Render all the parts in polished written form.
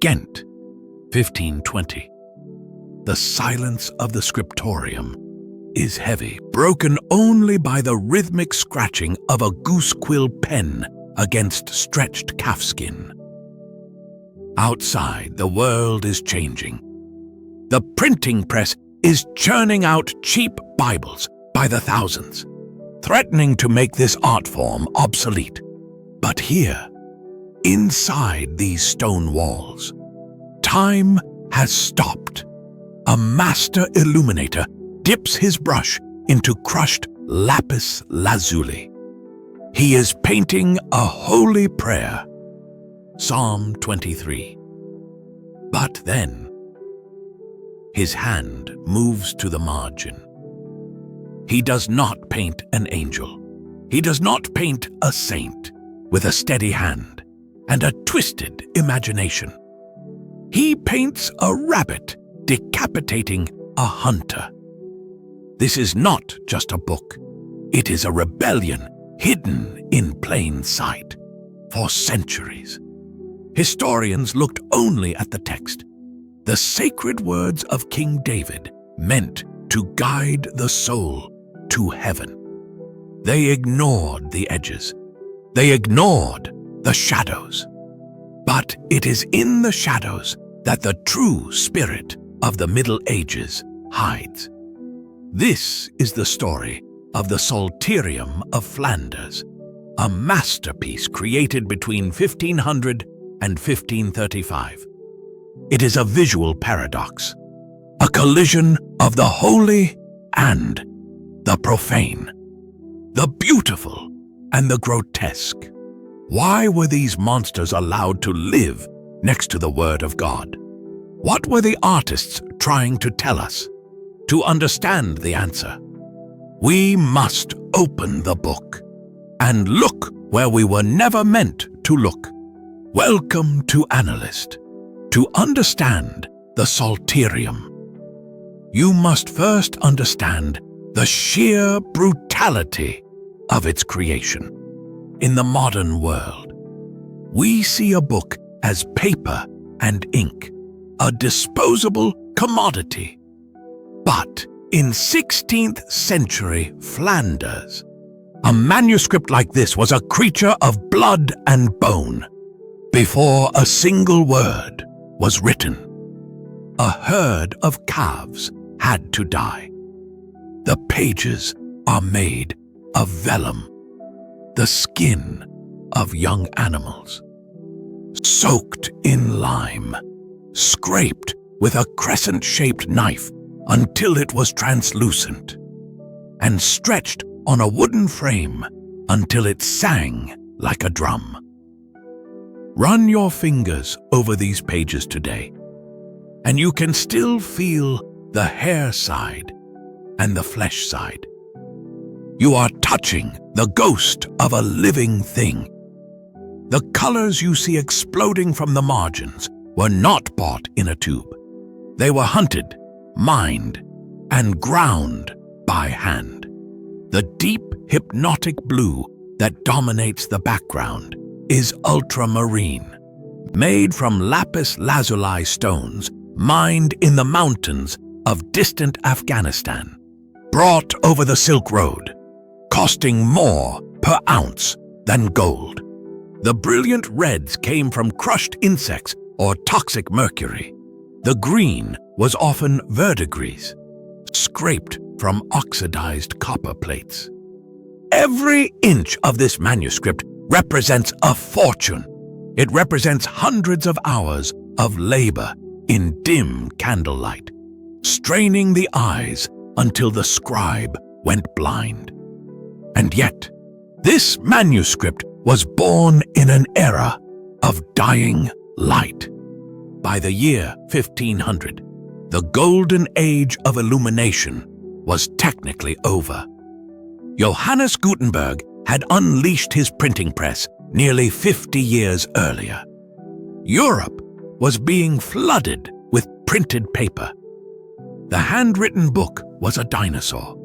Ghent, 1520. The silence of the scriptorium is heavy, broken only by the rhythmic scratching of a goose-quill pen against stretched calfskin. Outside, the world is changing. The printing press is churning out cheap Bibles by the thousands, threatening to make this art form obsolete. But here, inside these stone walls, time has stopped. A master illuminator dips his brush into crushed lapis lazuli. He is painting a holy prayer, Psalm 23. But then, his hand moves to the margin. He does not paint an angel. He does not paint a saint with a steady hand and a twisted imagination. He paints a rabbit decapitating a hunter. This is not just a book. It is a rebellion hidden in plain sight. For centuries, historians looked only at the text, the sacred words of King David meant to guide the soul to heaven. They ignored the edges. They ignored the shadows. But it is in the shadows that the true spirit of the Middle Ages hides. This is the story of the Psalterium of Flanders, a masterpiece created between 1500 and 1535. It is a visual paradox, a collision of the holy and the profane, the beautiful and the grotesque. Why were these monsters allowed to live next to the Word of God? What were the artists trying to tell us? To understand the answer, we must open the book and look where we were never meant to look. Welcome to Annalist. To understand the Psalterium, you must first understand the sheer brutality of its creation. In the modern world, we see a book as paper and ink, a disposable commodity. But in 16th century Flanders, a manuscript like this was a creature of blood and bone. Before a single word was written, a herd of calves had to die. The pages are made of vellum, the skin of young animals, soaked in lime, scraped with a crescent-shaped knife until it was translucent, and stretched on a wooden frame until it sang like a drum. Run your fingers over these pages today, and you can still feel the hair side and the flesh side. You are touching the ghost of a living thing. The colors you see exploding from the margins were not bought in a tube. They were hunted, mined, and ground by hand. The deep hypnotic blue that dominates the background is ultramarine, made from lapis lazuli stones mined in the mountains of distant Afghanistan, brought over the Silk Road, costing more per ounce than gold. The brilliant reds came from crushed insects or toxic mercury. The green was often verdigris, scraped from oxidized copper plates. Every inch of this manuscript represents a fortune. It represents hundreds of hours of labor in dim candlelight, straining the eyes until the scribe went blind. And yet, this manuscript was born in an era of dying light. By the year 1500, the golden age of illumination was technically over. Johannes Gutenberg had unleashed his printing press nearly 50 years earlier. Europe was being flooded with printed paper. The handwritten book was a dinosaur,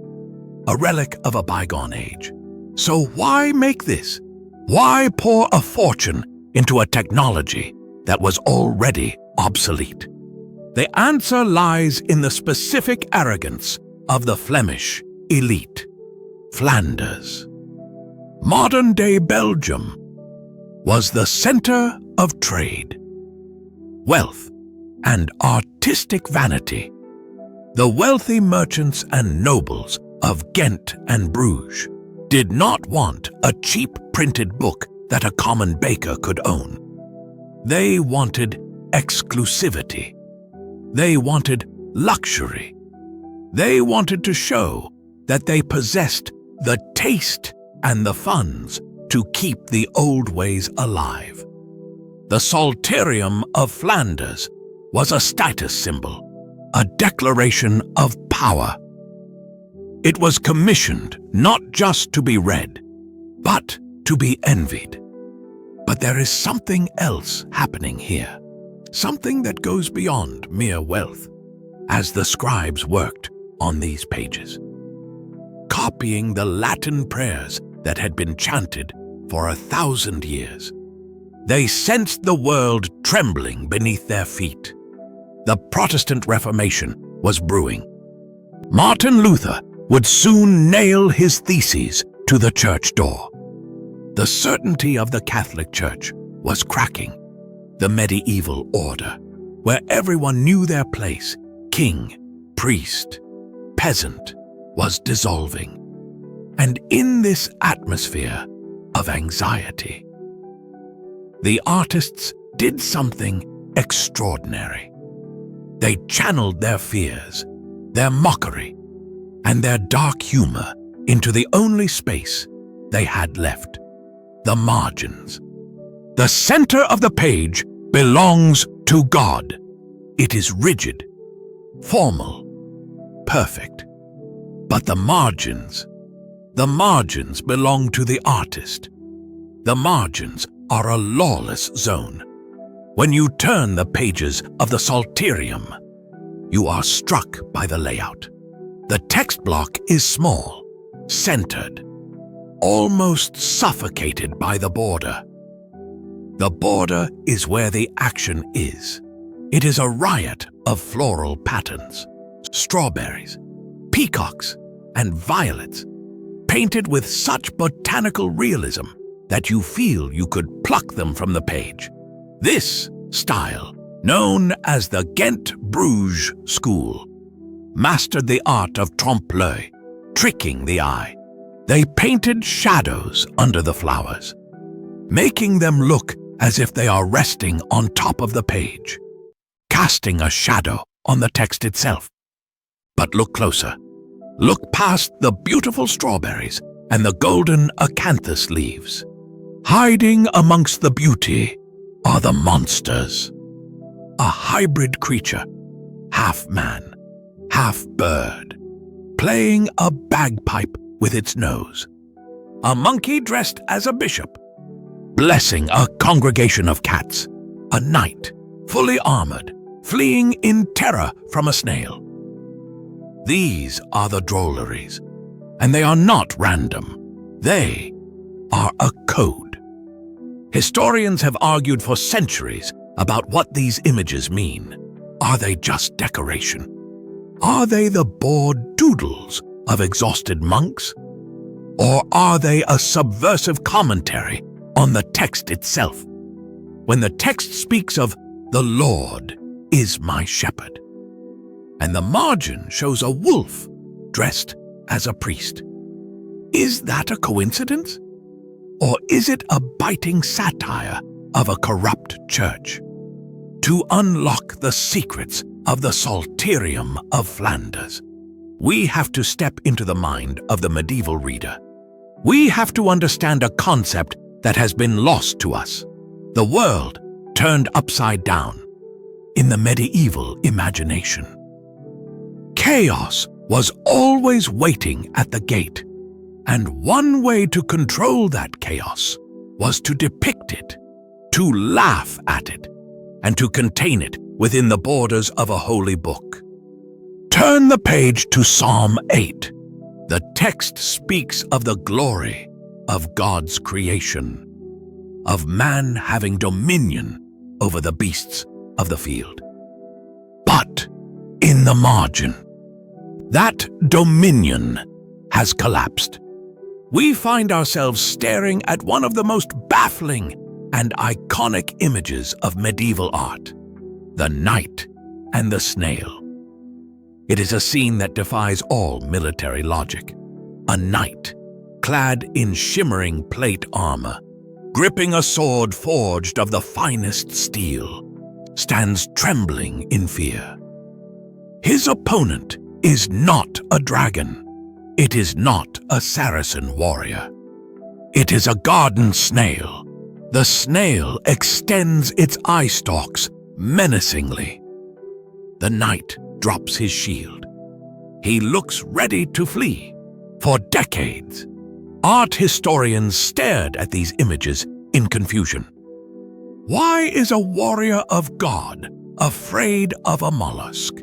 a relic of a bygone age. So why make this? Why pour a fortune into a technology that was already obsolete? The answer lies in the specific arrogance of the Flemish elite, Flanders. Modern-day Belgium was the center of trade, wealth, and artistic vanity. The wealthy merchants and nobles of Ghent and Bruges did not want a cheap printed book that a common baker could own. They wanted exclusivity. They wanted luxury. They wanted to show that they possessed the taste and the funds to keep the old ways alive. The Psalterium of Flanders was a status symbol, a declaration of power. It was commissioned not just to be read, but to be envied. But there is something else happening here, something that goes beyond mere wealth, as the scribes worked on these pages, copying the Latin prayers that had been chanted for 1,000 years. They sensed the world trembling beneath their feet. The Protestant Reformation was brewing. Martin Luther would soon nail his theses to the church door. The certainty of the Catholic Church was cracking. The medieval order, where everyone knew their place, king, priest, peasant, was dissolving. And in this atmosphere of anxiety, the artists did something extraordinary. They channeled their fears, their mockery, and their dark humor into the only space they had left, the margins. The center of the page belongs to God. It is rigid, formal, perfect. But the margins belong to the artist. The margins are a lawless zone. When you turn the pages of the Psalterium, you are struck by the layout. The text block is small, centered, almost suffocated by the border. The border is where the action is. It is a riot of floral patterns, strawberries, peacocks, and violets, painted with such botanical realism that you feel you could pluck them from the page. This style, known as the Ghent-Bruges school, mastered the art of trompe-l'œil, tricking the eye. They painted shadows under the flowers, making them look as if they are resting on top of the page, casting a shadow on the text itself. But look closer. Look past the beautiful strawberries and the golden acanthus leaves. Hiding amongst the beauty are the monsters. A hybrid creature, half man, half bird, playing a bagpipe with its nose. A monkey dressed as a bishop, blessing a congregation of cats. A knight, fully armored, fleeing in terror from a snail. These are the drolleries, and they are not random. They are a code. Historians have argued for centuries about what these images mean. Are they just decoration? Are they the bored doodles of exhausted monks? Or are they a subversive commentary on the text itself? When the text speaks of "the Lord is my shepherd," and the margin shows a wolf dressed as a priest, is that a coincidence? Or is it a biting satire of a corrupt church? To unlock the secrets of the Psalterium of Flanders, we have to step into the mind of the medieval reader. We have to understand a concept that has been lost to us: the world turned upside down in the medieval imagination. Chaos was always waiting at the gate, and one way to control that chaos was to depict it, to laugh at it, and to contain it within the borders of a holy book. Turn the page to Psalm 8. The text speaks of the glory of God's creation, of man having dominion over the beasts of the field. But in the margin, that dominion has collapsed. We find ourselves staring at one of the most baffling and iconic images of medieval art, the knight and the snail. It is a scene that defies all military logic. A knight, clad in shimmering plate armor, gripping a sword forged of the finest steel, stands trembling in fear. His opponent is not a dragon. It is not a Saracen warrior. It is a garden snail. The snail extends its eye stalks menacingly. The knight drops his shield. He looks ready to flee. For decades, art historians stared at these images in confusion. Why is a warrior of God afraid of a mollusk?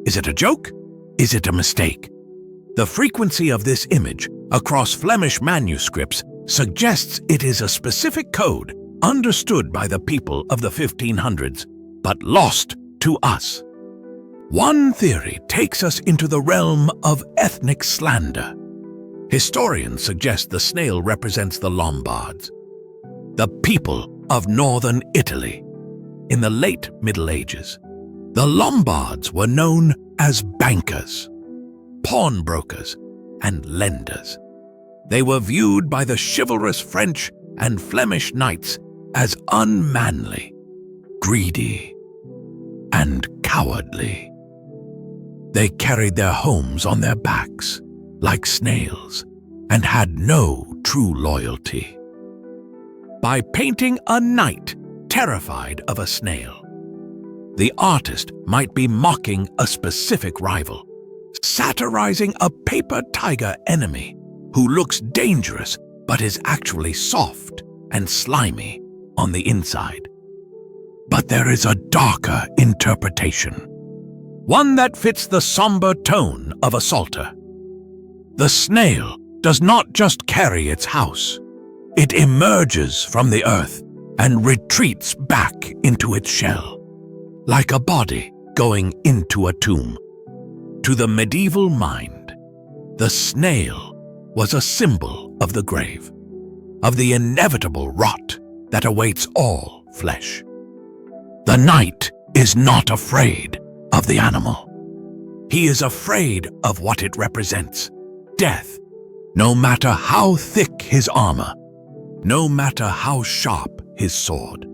Is it a joke? Is it a mistake? The frequency of this image across Flemish manuscripts suggests it is a specific code understood by the people of the 1500s, but lost to us. One theory takes us into the realm of ethnic slander. Historians suggest the snail represents the Lombards, the people of northern Italy. In the late Middle Ages, the Lombards were known as bankers, pawnbrokers, and lenders. They were viewed by the chivalrous French and Flemish knights as unmanly, greedy, and cowardly. They carried their homes on their backs, like snails, and had no true loyalty. By painting a knight terrified of a snail, the artist might be mocking a specific rival, satirizing a paper tiger enemy who looks dangerous but is actually soft and slimy on the inside. But there is a darker interpretation, one that fits the somber tone of a psalter. The snail does not just carry its house. It emerges from the earth and retreats back into its shell, like a body going into a tomb. To the medieval mind, the snail was a symbol of the grave, of the inevitable rot that awaits all flesh. The knight is not afraid of the animal. He is afraid of what it represents, death, no matter how thick his armor, no matter how sharp his sword.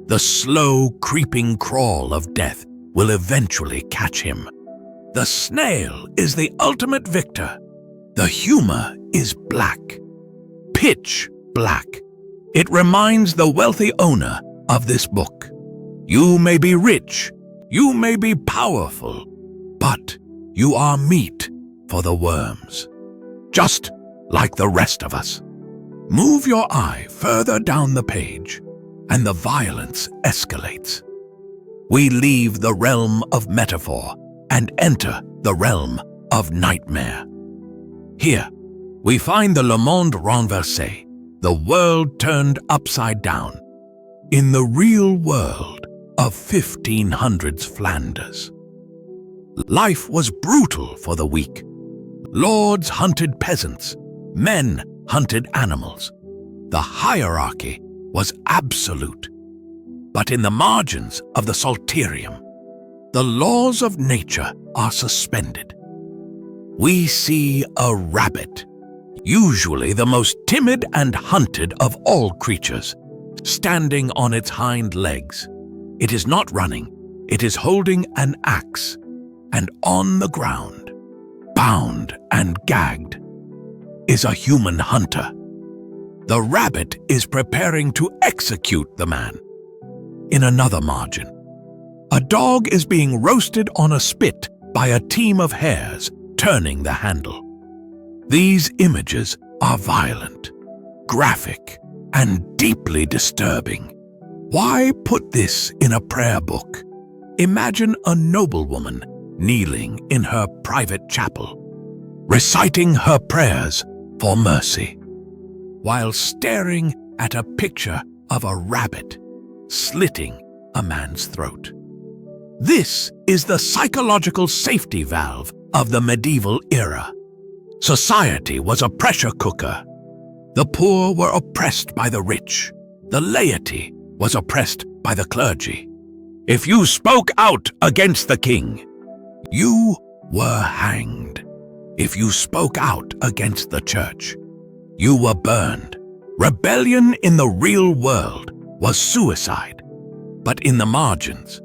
The slow, creeping crawl of death will eventually catch him. The snail is the ultimate victor. The humor is black, pitch black. It reminds the wealthy owner of this book. You may be rich, you may be powerful, but you are meat for the worms, just like the rest of us. Move your eye further down the page, and the violence escalates. We leave the realm of metaphor and enter the realm of nightmare. Here, we find the Le Monde renversé, the world turned upside down, in the real world of 1500s Flanders. Life was brutal for the weak. Lords hunted peasants, men hunted animals. The hierarchy was absolute. But in the margins of the Psalterium, the laws of nature are suspended. We see a rabbit, usually the most timid and hunted of all creatures, standing on its hind legs. It is not running, it is holding an axe, and on the ground, bound and gagged, is a human hunter. The rabbit is preparing to execute the man. In another margin, a dog is being roasted on a spit by a team of hares turning the handle. These images are violent, graphic, and deeply disturbing. Why put this in a prayer book? Imagine a noblewoman kneeling in her private chapel, reciting her prayers for mercy, while staring at a picture of a rabbit slitting a man's throat. This is the psychological safety valve of the medieval era. Society was a pressure cooker. The poor were oppressed by the rich. The laity was oppressed by the clergy. If you spoke out against the king, you were hanged. If you spoke out against the church, you were burned. Rebellion in the real world was suicide. But in the margins,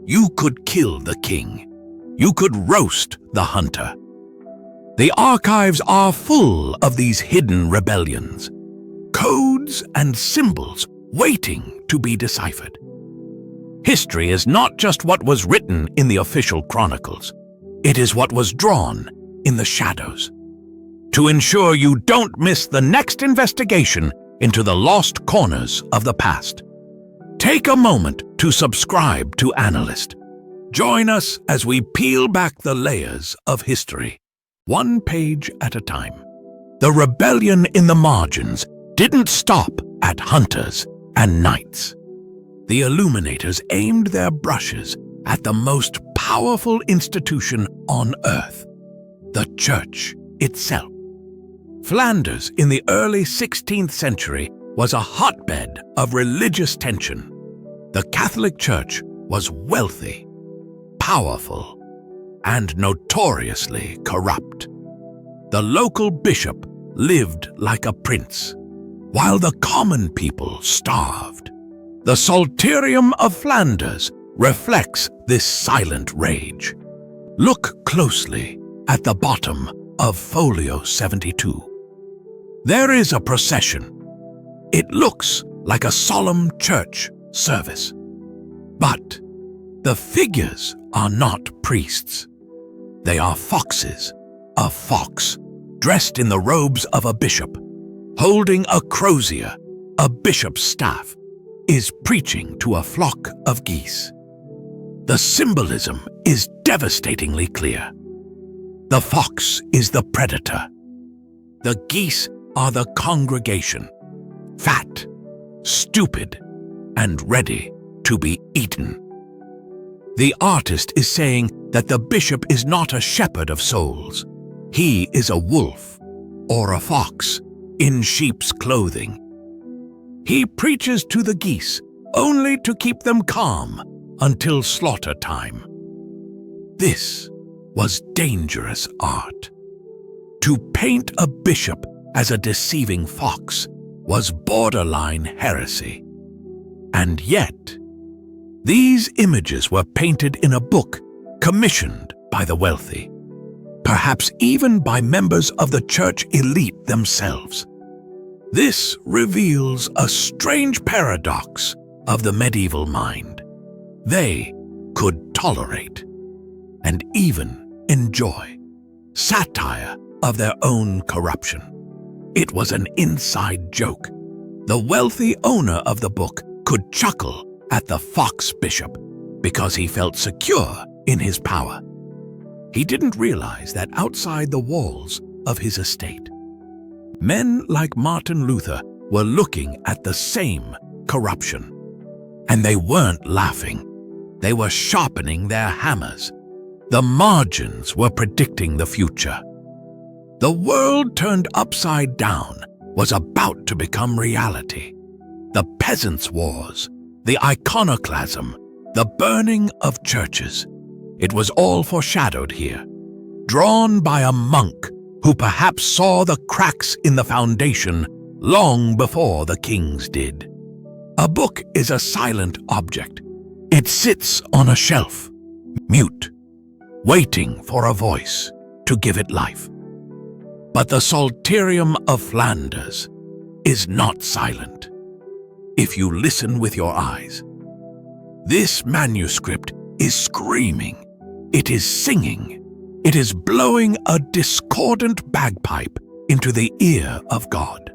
you could kill the king. You could roast the hunter. The archives are full of these hidden rebellions, codes and symbols waiting to be deciphered. History is not just what was written in the official chronicles. It is what was drawn in the shadows. To ensure you don't miss the next investigation into the lost corners of the past, take a moment to subscribe to Annalist. Join us as we peel back the layers of history, one page at a time. The rebellion in the margins didn't stop at hunters and knights. The Illuminators aimed their brushes at the most powerful institution on earth, the Church itself. Flanders in the early 16th century was a hotbed of religious tension. The Catholic Church was wealthy, powerful, and notoriously corrupt. The local bishop lived like a prince, while the common people starved. The Psalterium of Flanders reflects this silent rage. Look closely at the bottom of folio 72. There is a procession. It looks like a solemn church service. But the figures are not priests. They are foxes. A fox, dressed in the robes of a bishop, holding a crozier, a bishop's staff, is preaching to a flock of geese. The symbolism is devastatingly clear. The fox is the predator. The geese are the congregation, fat, stupid, and ready to be eaten. The artist is saying that the bishop is not a shepherd of souls. He is a wolf or a fox in sheep's clothing. He preaches to the geese only to keep them calm until slaughter time. This was dangerous art. To paint a bishop as a deceiving fox was borderline heresy. And yet, these images were painted in a book commissioned by the wealthy, perhaps even by members of the church elite themselves. This reveals a strange paradox of the medieval mind. They could tolerate and even enjoy satire of their own corruption. It was an inside joke. The wealthy owner of the book could chuckle at the fox bishop because he felt secure in his power. He didn't realize that outside the walls of his estate, men like Martin Luther were looking at the same corruption. And they weren't laughing. They were sharpening their hammers. The margins were predicting the future. The world turned upside down was about to become reality. The peasants' wars, the iconoclasm, the burning of churches. It was all foreshadowed here, drawn by a monk who perhaps saw the cracks in the foundation long before the kings did. A book is a silent object. It sits on a shelf, mute, waiting for a voice to give it life. But the Psalterium of Flanders is not silent. If you listen with your eyes, this manuscript is screaming. It is singing. It is blowing a discordant bagpipe into the ear of God.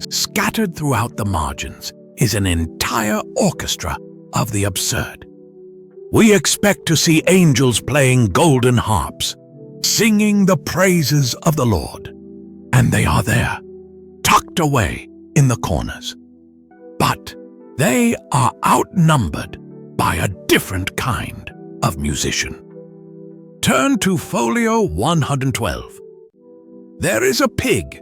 Scattered throughout the margins is an entire orchestra of the absurd. We expect to see angels playing golden harps, singing the praises of the Lord. And they are there, tucked away in the corners. But They are outnumbered by a different kind of musician. Turn to folio 112. There is a pig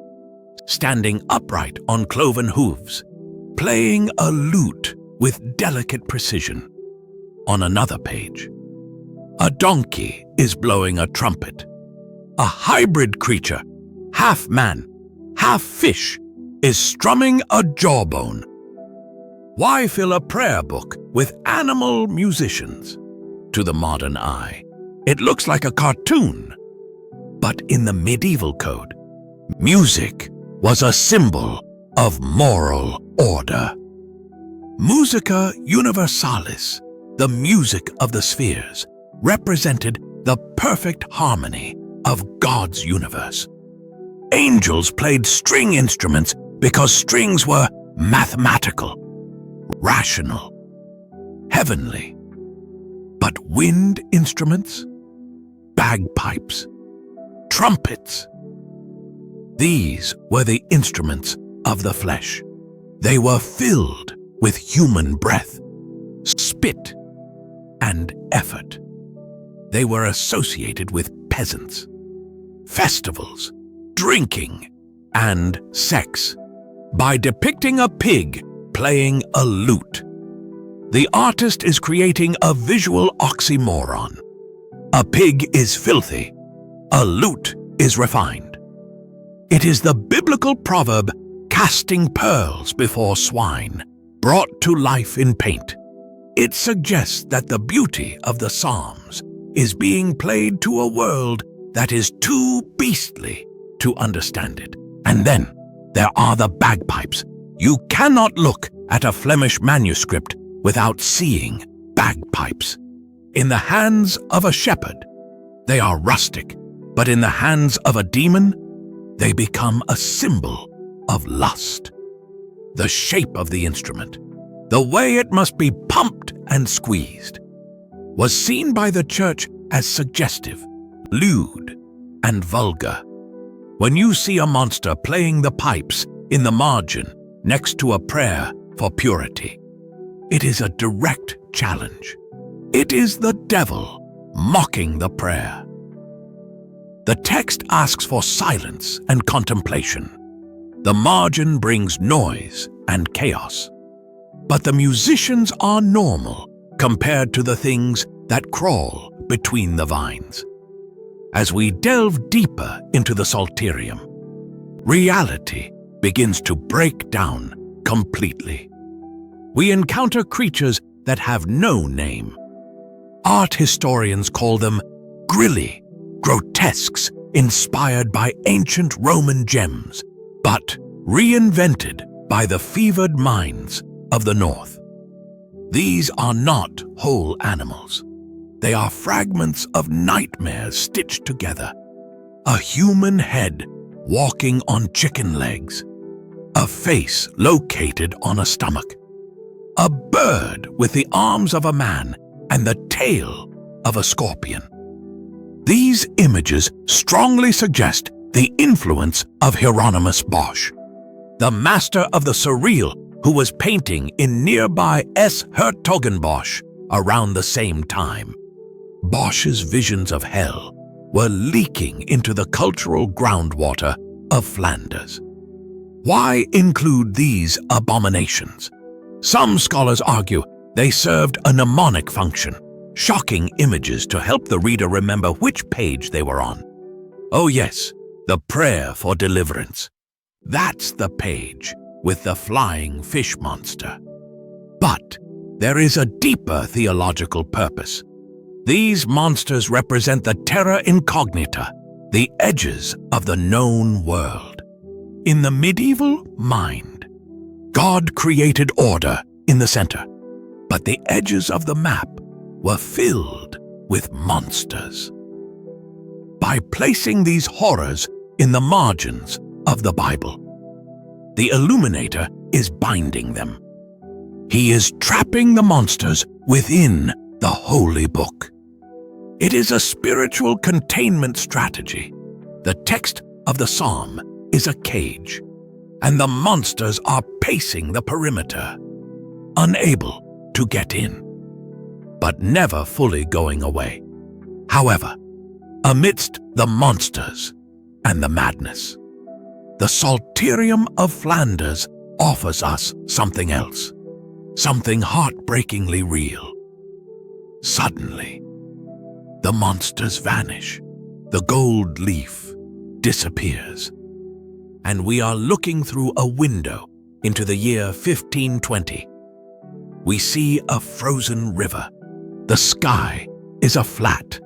standing upright on cloven hooves, playing a lute with delicate precision. On another page, a donkey is blowing a trumpet. A hybrid creature, half man, half fish, is strumming a jawbone. Why fill a prayer book with animal musicians? To the modern eye, it looks like a cartoon. But in the medieval code, music was a symbol of moral order. Musica universalis, the music of the spheres, represented the perfect harmony of God's universe. Angels played string instruments because strings were mathematical, rational, heavenly. But wind instruments, bagpipes, trumpets, these were the instruments of the flesh. They were filled with human breath, spit, and effort. They were associated with peasants, festivals, drinking, and sex. By depicting a pig playing a lute, the artist is creating a visual oxymoron. A pig is filthy, a lute is refined. It is the biblical proverb, casting pearls before swine, brought to life in paint. It suggests that the beauty of the Psalms is being played to a world that is too beastly to understand it. And then there are the bagpipes. You cannot look at a Flemish manuscript without seeing bagpipes. In the hands of a shepherd, they are rustic, but in the hands of a demon, they become a symbol of lust. The shape of the instrument, the way it must be pumped and squeezed, was seen by the church as suggestive, lewd, and vulgar. When you see a monster playing the pipes in the margin next to a prayer for purity, it is a direct challenge. It is the devil mocking the prayer. The text asks for silence and contemplation. The margin brings noise and chaos. But the musicians are normal compared to the things that crawl between the vines. As we delve deeper into the Psalterium, reality begins to break down completely. We encounter creatures that have no name. Art historians call them grilli, grotesques inspired by ancient Roman gems, but reinvented by the fevered minds of the North. These are not whole animals. They are fragments of nightmares stitched together. A human head walking on chicken legs. A face located on a stomach. A bird with the arms of a man and the tail of a scorpion. These images strongly suggest the influence of Hieronymus Bosch, the master of the surreal who was painting in nearby Hertogenbosch around the same time. Bosch's visions of hell were leaking into the cultural groundwater of Flanders. Why include these abominations? Some scholars argue they served a mnemonic function, shocking images to help the reader remember which page they were on. Oh yes, the prayer for deliverance. That's the page with the flying fish monster. But there is a deeper theological purpose. These monsters represent the terra incognita, the edges of the known world. In the medieval mind, God created order in the center, but the edges of the map were filled with monsters. By placing these horrors in the margins of the Bible, the Illuminator is binding them. He is trapping the monsters within the holy book. It is a spiritual containment strategy. The text of the psalm is a cage, and the monsters are pacing the perimeter. unable to get in, but never fully going away. However, amidst the monsters and the madness, the Psalterium of Flanders offers us something else, something heartbreakingly real. Suddenly, the monsters vanish, the gold leaf disappears, and we are looking through a window into the year 1520. We see a frozen river. The sky is a flat,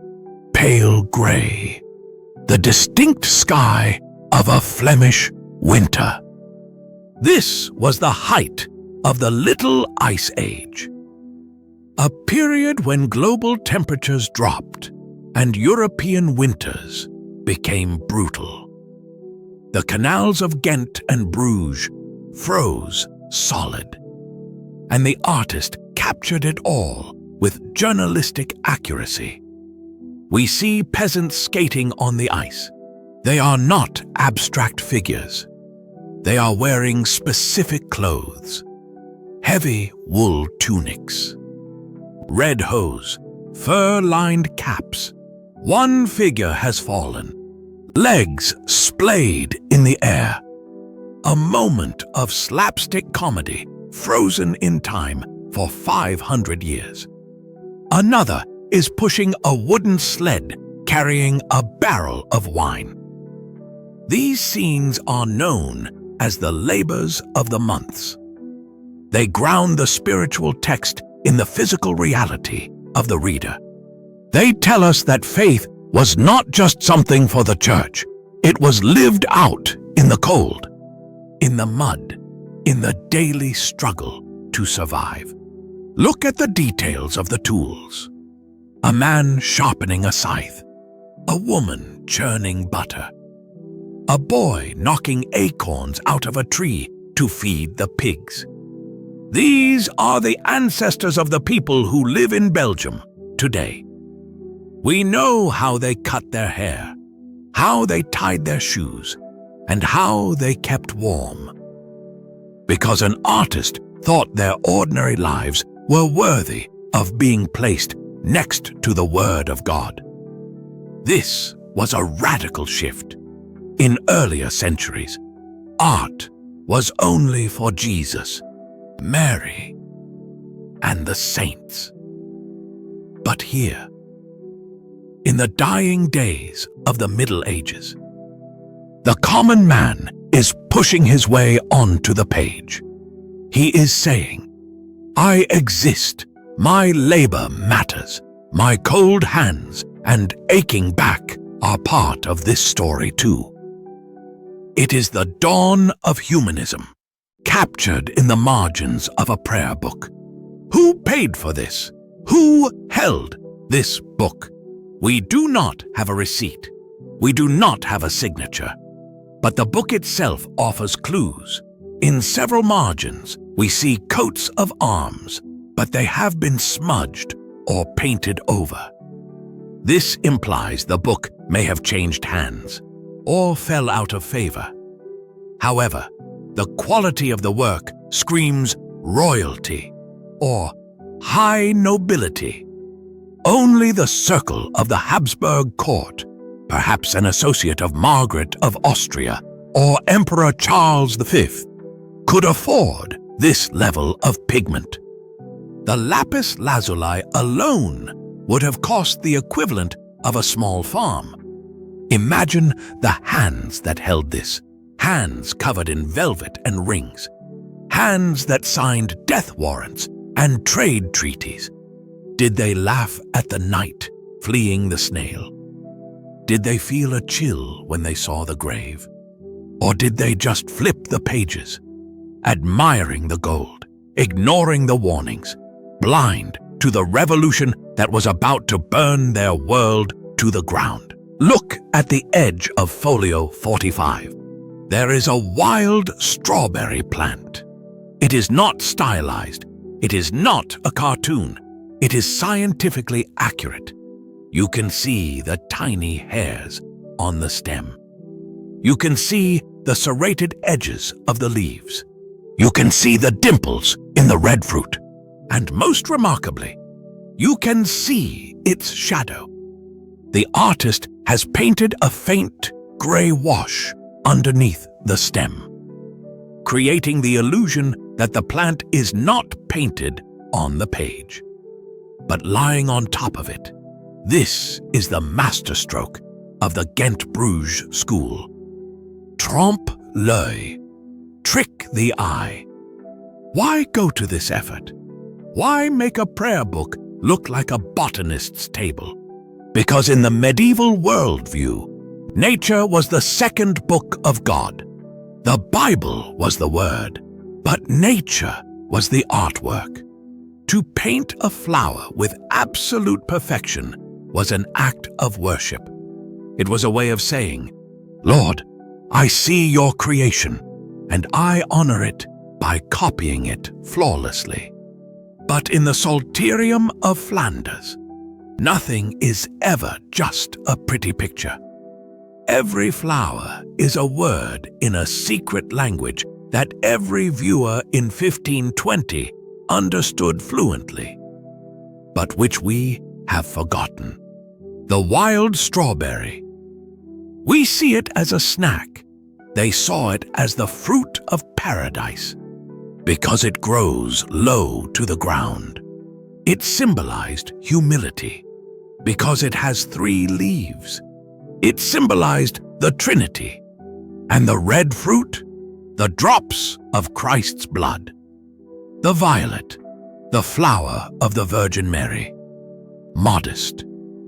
pale grey, the distinct sky of a Flemish winter. This was the height of the Little Ice Age, a period when global temperatures dropped and European winters became brutal. The canals of Ghent and Bruges froze solid, and the artist captured it all with journalistic accuracy. We see peasants skating on the ice. They are not abstract figures. They are wearing specific clothes: heavy wool tunics, red hose, fur-lined caps. One figure has fallen, legs splayed in the air. A moment of slapstick comedy frozen in time for 500 years. Another is pushing a wooden sled carrying a barrel of wine. These scenes are known as the labors of the months. They ground the spiritual text in the physical reality of the reader. They tell us that faith was not just something for the church. It was lived out in the cold, in the mud, in the daily struggle to survive. Look at the details of the tools. A man sharpening a scythe, a woman churning butter, a boy knocking acorns out of a tree to feed the pigs. These are the ancestors of the people who live in Belgium today. We know how they cut their hair, how they tied their shoes, and how they kept warm. Because an artist thought their ordinary lives were worthy of being placed next to the Word of God. This was a radical shift. In earlier centuries, art was only for Jesus, Mary, and the saints. But here, in the dying days of the Middle Ages, the common man is pushing his way onto the page. He is saying, "I exist, my labor matters, my cold hands and aching back are part of this story too." It is the dawn of humanism, captured in the margins of a prayer book. Who paid for this? Who held this book? We do not have a receipt. We do not have a signature. But the book itself offers clues. In several margins, we see coats of arms, but they have been smudged or painted over. This implies the book may have changed hands or fell out of favor. However, the quality of the work screams royalty or high nobility. Only the circle of the Habsburg court, perhaps an associate of Margaret of Austria or Emperor Charles V, could afford this level of pigment. The lapis lazuli alone would have cost the equivalent of a small farm. Imagine the hands that held this, hands covered in velvet and rings, hands that signed death warrants and trade treaties. Did they laugh at the night fleeing the snail? Did they feel a chill when they saw the grave? Or did they just flip the pages, admiring the gold, ignoring the warnings, blind to the revolution that was about to burn their world to the ground? Look at the edge of folio 45. There is a wild strawberry plant. It is not stylized. It is not a cartoon. It is scientifically accurate. You can see the tiny hairs on the stem. You can see the serrated edges of the leaves. You can see the dimples in the red fruit. And most remarkably, you can see its shadow. The artist has painted a faint gray wash underneath the stem, creating the illusion that the plant is not painted on the page, but lying on top of it. This is the masterstroke of the Ghent-Bruges school. Trompe l'œil, trick the eye. Why go to this effort? Why make a prayer book look like a botanist's table? Because in the medieval worldview, nature was the second book of God. The Bible was the Word, but nature was the artwork. To paint a flower with absolute perfection was an act of worship. It was a way of saying, "Lord, I see your creation, and I honor it by copying it flawlessly." But in the Psalterium of Flanders, nothing is ever just a pretty picture. Every flower is a word in a secret language that every viewer in 1520 understood fluently, but which we have forgotten. The wild strawberry. We see it as a snack. They saw it as the fruit of paradise because it grows low to the ground. It symbolized humility because it has 3 leaves. It symbolized the Trinity, and the red fruit, the drops of Christ's blood. The violet, the flower of the Virgin Mary, modest,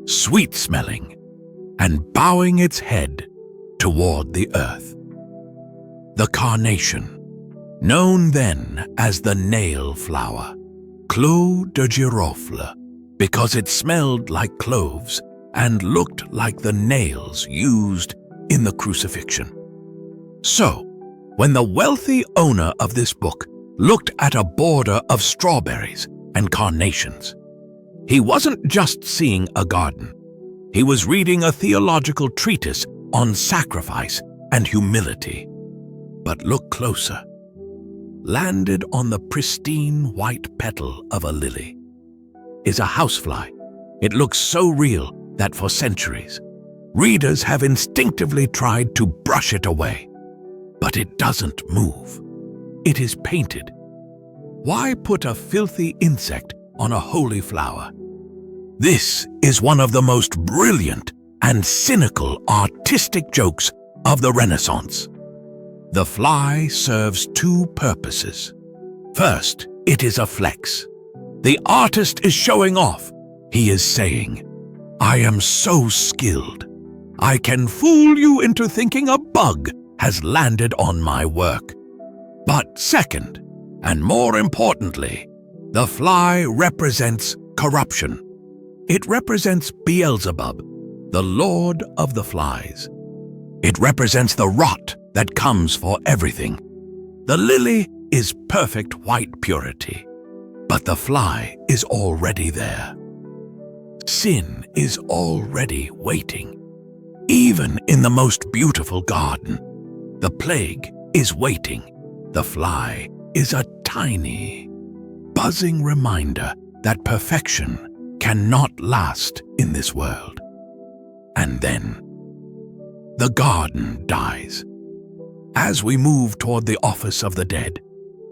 sweet-smelling, and bowing its head toward the earth. The carnation, known then as the nail flower, clou de girofle, because it smelled like cloves and looked like the nails used in the crucifixion. So, when the wealthy owner of this book looked at a border of strawberries and carnations, he wasn't just seeing a garden. He was reading a theological treatise on sacrifice and humility. But look closer. Landed on the pristine white petal of a lily is a housefly. It looks so real that for centuries, readers have instinctively tried to brush it away. But it doesn't move. It is painted. Why put a filthy insect on a holy flower? This is one of the most brilliant and cynical artistic jokes of the Renaissance. The fly serves 2 purposes. First, it is a flex. The artist is showing off. He is saying, "I am so skilled. I can fool you into thinking a bug has landed on my work." But second, and more importantly, the fly represents corruption. It represents Beelzebub, the lord of the flies. It represents the rot that comes for everything. The lily is perfect white purity, but the fly is already there. Sin is already waiting. Even in the most beautiful garden, the plague is waiting. The fly is a tiny, buzzing reminder that perfection cannot last in this world. And then, the garden dies. As we move toward the office of the dead,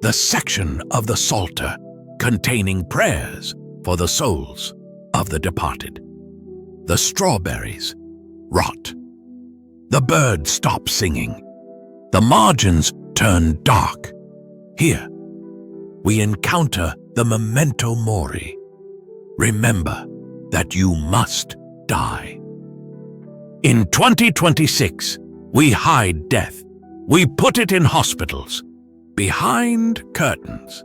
the section of the Psalter containing prayers for the souls of the departed. The strawberries rot. The birds stop singing. The margins turn dark. Here, we encounter the memento mori. Remember that you must die. In 2026, we hide death. We put it in hospitals, behind curtains.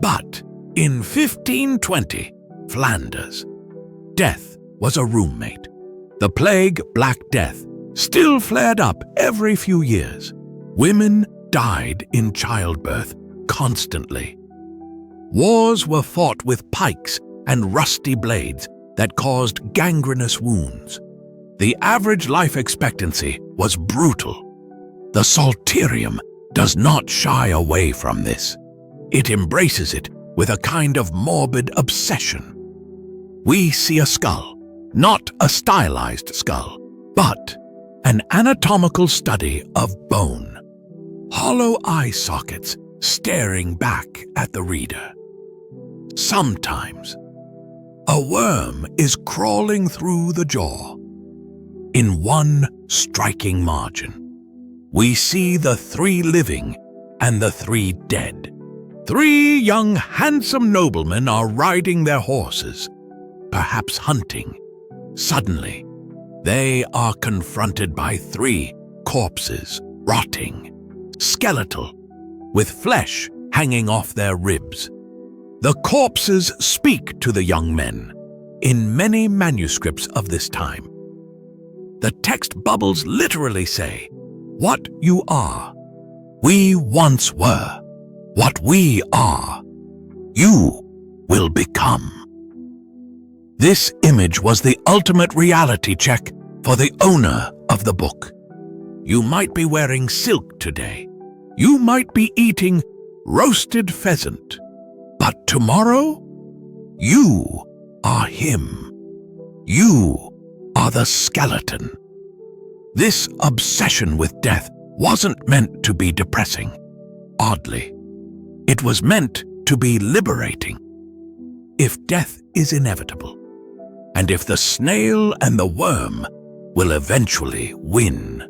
But in 1520, Flanders, death was a roommate. The plague, Black Death, still flared up every few years. Women died in childbirth constantly. Wars were fought with pikes and rusty blades that caused gangrenous wounds. The average life expectancy was brutal. The Psalterium does not shy away from this. It embraces it with a kind of morbid obsession. We see a skull, not a stylized skull, but an anatomical study of bone. Hollow eye sockets staring back at the reader. Sometimes, a worm is crawling through the jaw. In one striking margin, we see the 3 living and the 3 dead. 3 young, handsome noblemen are riding their horses, perhaps hunting. Suddenly, they are confronted by 3 corpses, rotting, skeletal, with flesh hanging off their ribs. The corpses speak to the young men in many manuscripts of this time. The text bubbles literally say, "What you are, we once were. What we are, you will become." This image was the ultimate reality check for the owner of the book. You might be wearing silk today. You might be eating roasted pheasant. But tomorrow, you are him. You are the skeleton. This obsession with death wasn't meant to be depressing. Oddly, it was meant to be liberating. If death is inevitable, and if the snail and the worm will eventually win,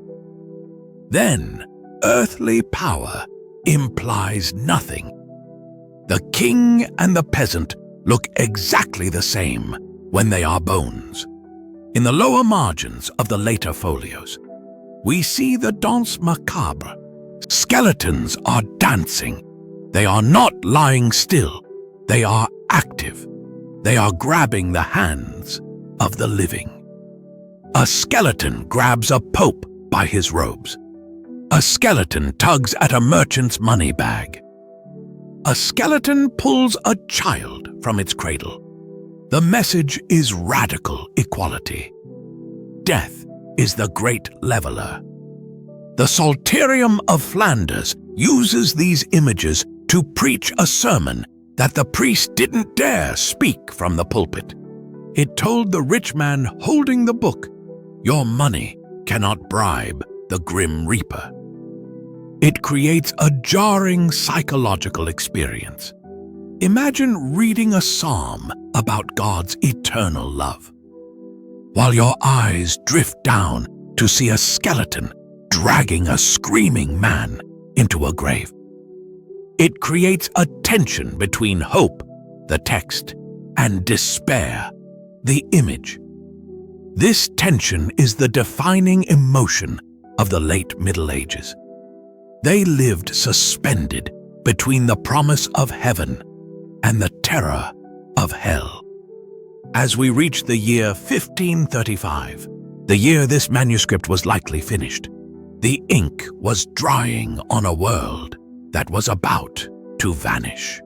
then earthly power implies nothing. The king and the peasant look exactly the same when they are bones. In the lower margins of the later folios, we see the danse macabre. Skeletons are dancing. They are not lying still. They are active. They are grabbing the hands of the living. A skeleton grabs a pope by his robes. A skeleton tugs at a merchant's money bag. A skeleton pulls a child from its cradle. The message is radical equality. Death is the great leveler. The Psalterium of Flanders uses these images to preach a sermon that the priest didn't dare speak from the pulpit. It told the rich man holding the book, "Your money cannot bribe the grim reaper." It creates a jarring psychological experience. Imagine reading a psalm about God's eternal love, while your eyes drift down to see a skeleton dragging a screaming man into a grave. It creates a tension between hope, the text, and despair, the image. This tension is the defining emotion of the late Middle Ages. They lived suspended between the promise of heaven and the terror of hell. As we reach the year 1535, the year this manuscript was likely finished, the ink was drying on a world that was about to vanish.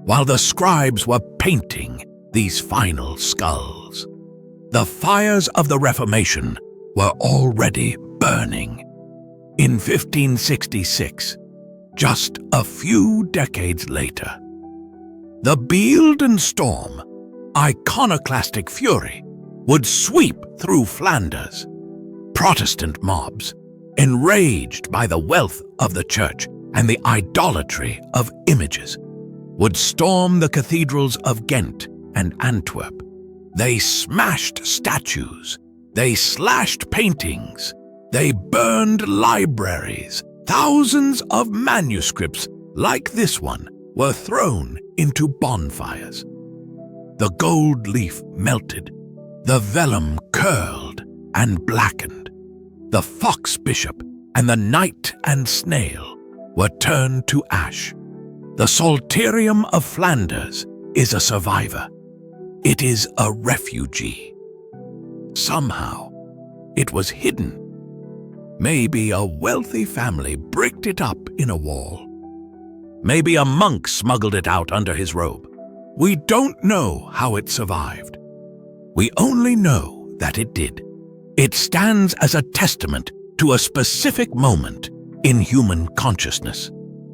While the scribes were painting these final skulls, the fires of the Reformation were already burning. In 1566, just a few decades later, the Beheaded storm, iconoclastic fury, would sweep through Flanders. Protestant mobs, enraged by the wealth of the church and the idolatry of images, would storm the cathedrals of Ghent and Antwerp. They smashed statues, they slashed paintings, they burned libraries. Thousands of manuscripts like this one were thrown into bonfires. The gold leaf melted, the vellum curled and blackened. The fox bishop and the knight and snail were turned to ash. The Psalterium of Flanders is a survivor. It is a refugee. Somehow, it was hidden. Maybe a wealthy family bricked it up in a wall. Maybe a monk smuggled it out under his robe. We don't know how it survived. We only know that it did. It stands as a testament to a specific moment in human consciousness,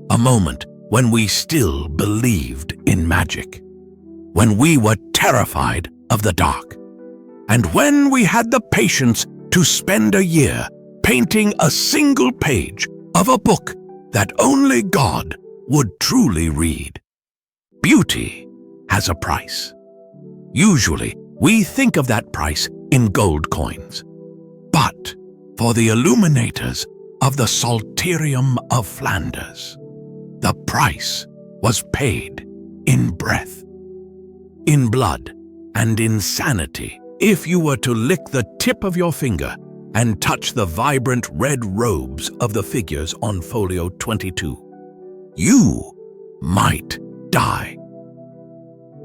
a moment when we still believed in magic, when we were terrified of the dark, and when we had the patience to spend a year painting a single page of a book that only God would truly read. Beauty has a price. Usually, we think of that price in gold coins. But for the illuminators of the Psalterium of Flanders, the price was paid in breath, in blood, and in sanity. If you were to lick the tip of your finger and touch the vibrant red robes of the figures on folio 22, you might die.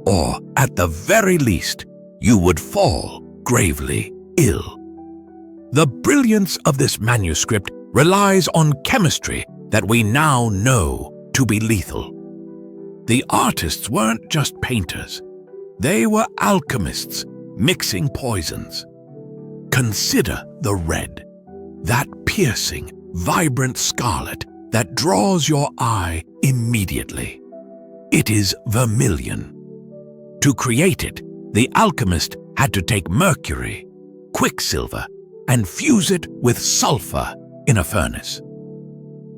Or, at the very least, you would fall gravely ill. The brilliance of this manuscript relies on chemistry that we now know to be lethal. The artists weren't just painters. They were alchemists mixing poisons. Consider the red, that piercing, vibrant scarlet that draws your eye immediately. It is vermilion. To create it, the alchemist had to take mercury, quicksilver, and fuse it with sulfur in a furnace.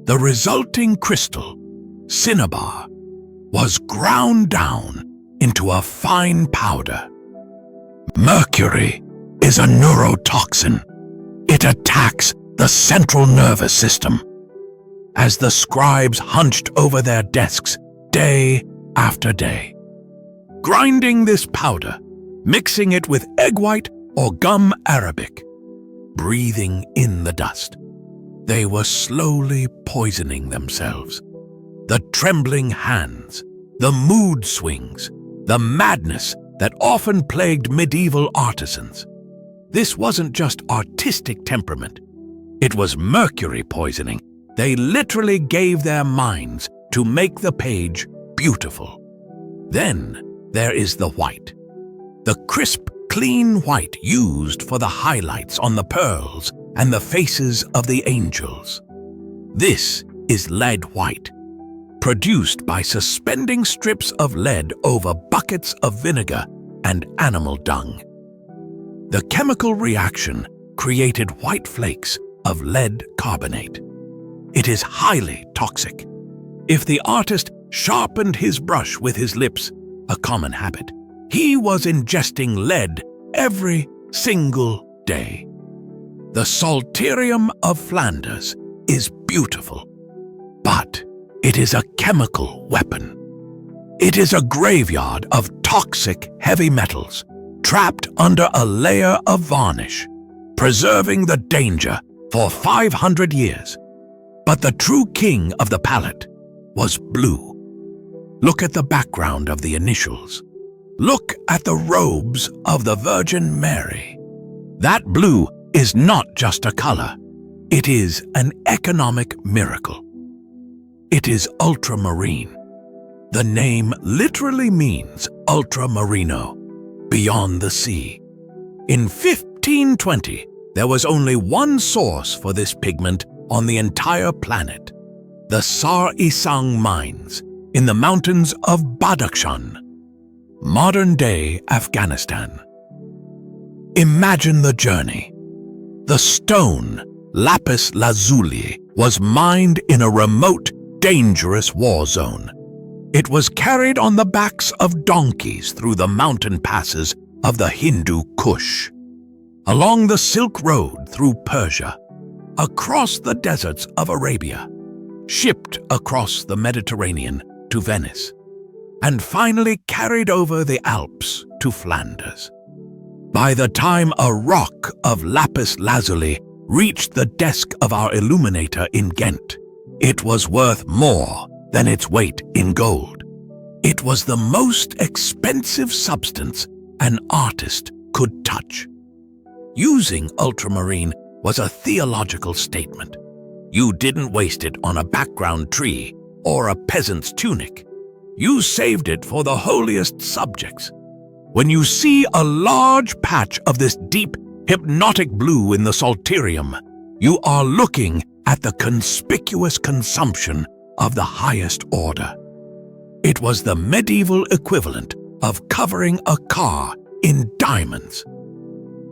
The resulting crystal, cinnabar, was ground down into a fine powder. Mercury is a neurotoxin. It attacks the central nervous system. As the scribes hunched over their desks day after day, grinding this powder, mixing it with egg white or gum arabic, breathing in the dust, they were slowly poisoning themselves. The trembling hands, the mood swings, the madness that often plagued medieval artisans. This wasn't just artistic temperament. It was mercury poisoning. They literally gave their minds to make the page beautiful. Then there is the white. The crisp, clean white used for the highlights on the pearls and the faces of the angels. This is lead white, produced by suspending strips of lead over buckets of vinegar and animal dung. The chemical reaction created white flakes of lead carbonate. It is highly toxic. If the artist sharpened his brush with his lips, a common habit, he was ingesting lead every single day. The Psalterium of Flanders is beautiful, but it is a chemical weapon. It is a graveyard of toxic heavy metals trapped under a layer of varnish, preserving the danger for 500 years. But the true king of the palette was blue. Look at the background of the initials. Look at the robes of the Virgin Mary. That blue is not just a color. It is an economic miracle. It is ultramarine. The name literally means ultramarino, beyond the sea. In 1520, there was only one source for this pigment on the entire planet, the Sar Isang mines in the mountains of Badakhshan, modern-day Afghanistan. Imagine the journey. The stone, lapis lazuli, was mined in a remote, dangerous war zone. It was carried on the backs of donkeys through the mountain passes of the Hindu Kush, along the Silk Road through Persia, across the deserts of Arabia, shipped across the Mediterranean to Venice, and finally carried over the Alps to Flanders. By the time a rock of lapis lazuli reached the desk of our illuminator in Ghent, it was worth more than its weight in gold. It was the most expensive substance an artist could touch. Using ultramarine was a theological statement. You didn't waste it on a background tree or a peasant's tunic. You saved it for the holiest subjects. When you see a large patch of this deep, hypnotic blue in the Psalterium, you are looking at the conspicuous consumption of the highest order. It was the medieval equivalent of covering a car in diamonds.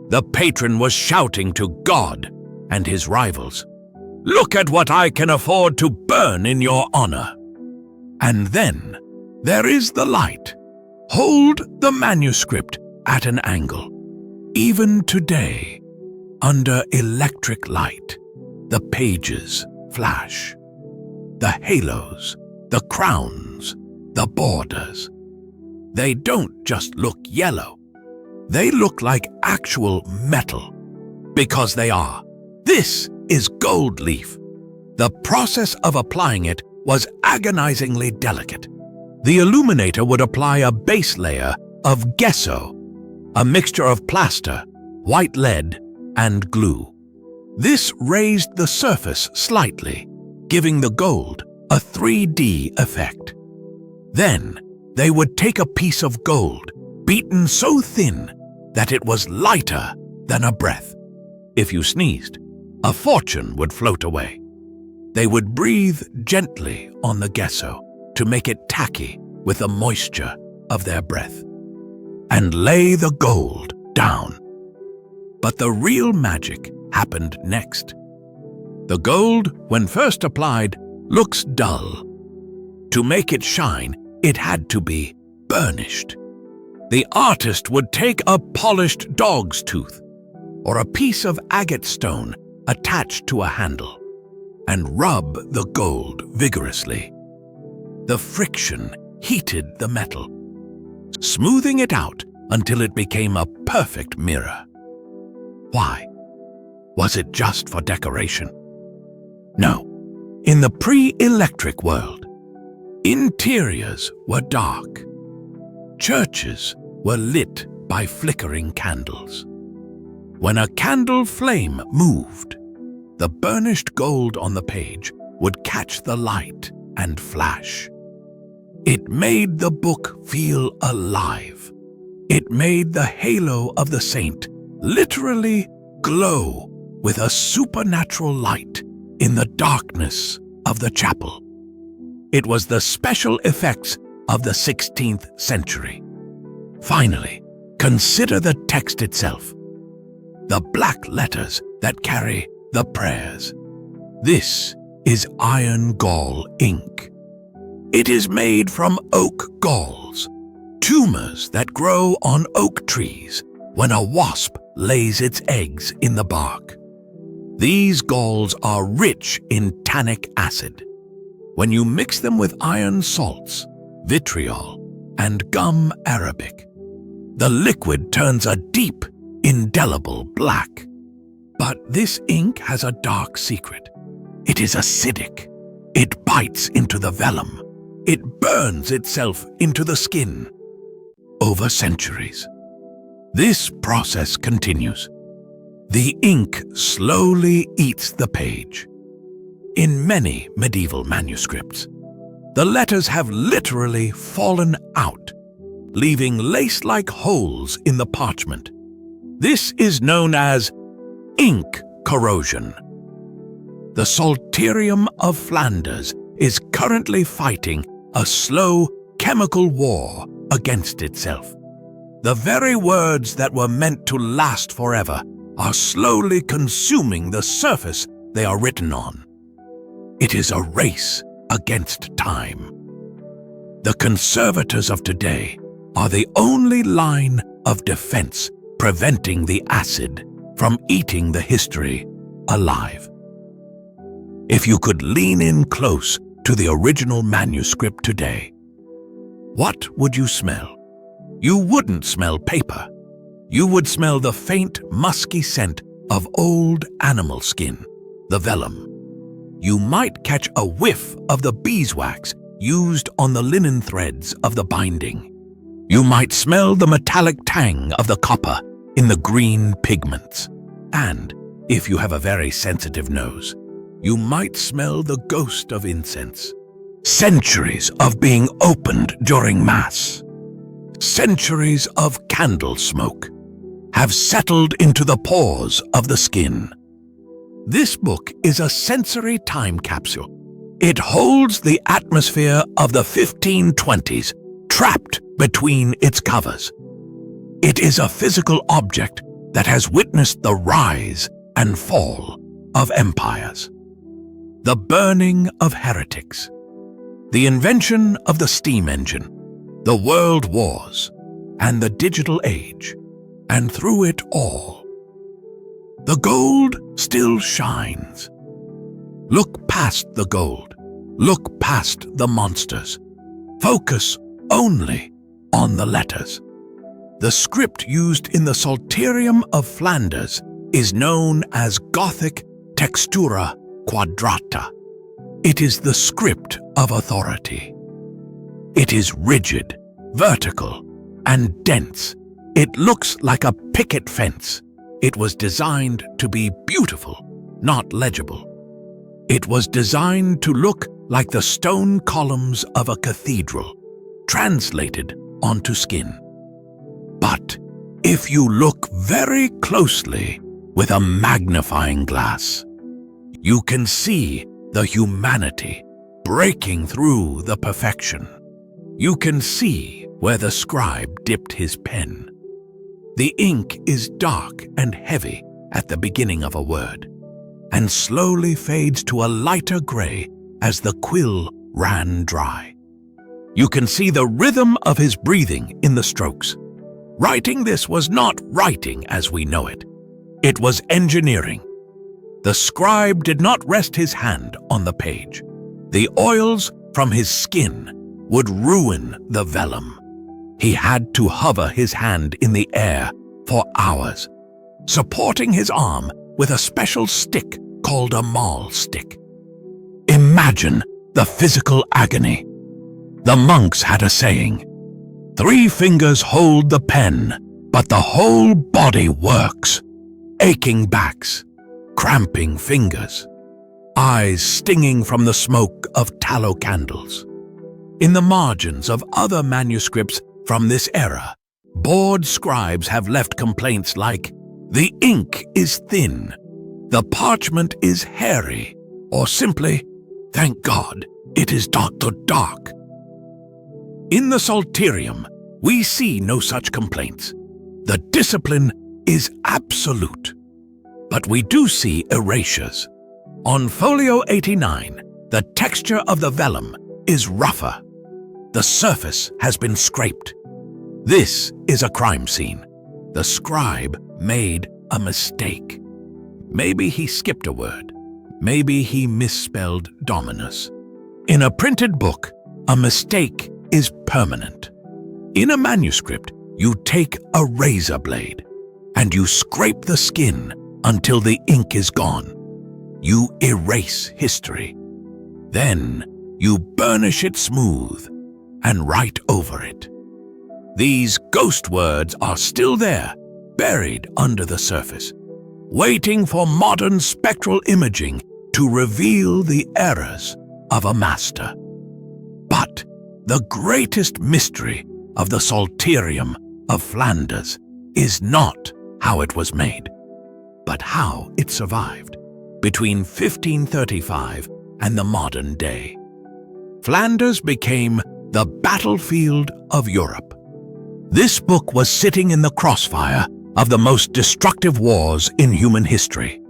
The patron was shouting to God and his rivals, "Look at what I can afford to burn in your honor." And then there is the light. Hold the manuscript at an angle. Even today, under electric light, the pages flash. The halos, the crowns, the borders. They don't just look yellow. They look like actual metal. Because they are. This is gold leaf. The process of applying it was agonizingly delicate. The illuminator would apply a base layer of gesso, a mixture of plaster, white lead, and glue. This raised the surface slightly, giving the gold a 3D effect. Then they would take a piece of gold, beaten so thin that it was lighter than a breath. If you sneezed, a fortune would float away. They would breathe gently on the gesso to make it tacky with the moisture of their breath, and lay the gold down. But the real magic happened next. The gold, when first applied, looks dull. To make it shine, it had to be burnished. The artist would take a polished dog's tooth or a piece of agate stone attached to a handle and rub the gold vigorously. The friction heated the metal, smoothing it out until it became a perfect mirror. Why? Was it just for decoration? No. In the pre-electric world, interiors were dark. Churches were lit by flickering candles. When a candle flame moved, the burnished gold on the page would catch the light and flash. It made the book feel alive. It made the halo of the saint literally glow with a supernatural light in the darkness of the chapel. It was the special effects of the 16th century. Finally, consider the text itself. The black letters that carry the prayers. This is iron gall ink. It is made from oak galls, tumors that grow on oak trees when a wasp lays its eggs in the bark. These galls are rich in tannic acid. When you mix them with iron salts, vitriol, and gum arabic, the liquid turns a deep, indelible black. But this ink has a dark secret. It is acidic. It bites into the vellum. It burns itself into the skin. Over centuries, this process continues. The ink slowly eats the page. In many medieval manuscripts, the letters have literally fallen out, leaving lace-like holes in the parchment. This is known as ink corrosion. The Psalterium of Flanders is currently fighting a slow chemical war against itself. The very words that were meant to last forever are slowly consuming the surface they are written on. It is a race against time. The conservators of today are the only line of defense preventing the acid from eating the history alive. If you could lean in close to the original manuscript today, what would you smell? You wouldn't smell paper. You would smell the faint, musky scent of old animal skin, the vellum. You might catch a whiff of the beeswax used on the linen threads of the binding. You might smell the metallic tang of the copper in the green pigments. And, if you have a very sensitive nose, you might smell the ghost of incense. Centuries of being opened during Mass, centuries of candle smoke, have settled into the pores of the skin. This book is a sensory time capsule. It holds the atmosphere of the 1520s, trapped between its covers. It is a physical object that has witnessed the rise and fall of empires, the burning of heretics, the invention of the steam engine, the world wars, and the digital age, and through it all, the gold still shines. Look past the gold. Look past the monsters. Focus only on the letters. The script used in the Psalterium of Flanders is known as Gothic textura quadrata. It is the script of authority. It is rigid, vertical, and dense. It looks like a picket fence. It was designed to be beautiful, not legible. It was designed to look like the stone columns of a cathedral, translated onto skin. But if you look very closely with a magnifying glass, you can see the humanity breaking through the perfection. You can see where the scribe dipped his pen. The ink is dark and heavy at the beginning of a word, and slowly fades to a lighter gray as the quill ran dry. You can see the rhythm of his breathing in the strokes. Writing this was not writing as we know it. It was engineering. The scribe did not rest his hand on the page. The oils from his skin would ruin the vellum. He had to hover his hand in the air for hours, supporting his arm with a special stick called a maul stick. Imagine the physical agony. The monks had a saying, 3 fingers hold the pen, but the whole body works. Aching backs, cramping fingers, eyes stinging from the smoke of tallow candles. In the margins of other manuscripts from this era, bored scribes have left complaints like, the ink is thin, the parchment is hairy, or simply, thank God, it is not too dark. In the Psalterium, we see no such complaints. The discipline is absolute. But we do see erasures. On folio 89, the texture of the vellum is rougher. The surface has been scraped. This is a crime scene. The scribe made a mistake. Maybe he skipped a word. Maybe he misspelled dominus. In a printed book, a mistake is permanent. In a manuscript, you take a razor blade and you scrape the skin until the ink is gone. You erase history. Then you burnish it smooth and write over it. These ghost words are still there, buried under the surface, waiting for modern spectral imaging to reveal the errors of a master. But the greatest mystery of the Psalterium of Flanders is not how it was made, but how it survived between 1535 and the modern day. Flanders became the battlefield of Europe. This book was sitting in the crossfire of the most destructive wars in human history.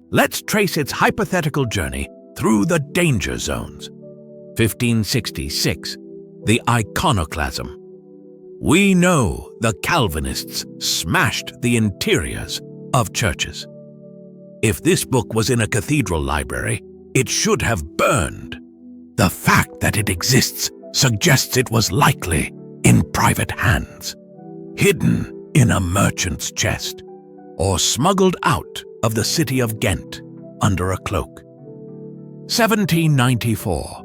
Let's trace its hypothetical journey through the danger zones. 1566, the iconoclasm. We know the Calvinists smashed the interiors of churches. If this book was in a cathedral library, it should have burned. The fact that it exists suggests it was likely in private hands, hidden in a merchant's chest, or smuggled out of the city of Ghent under a cloak. 1794.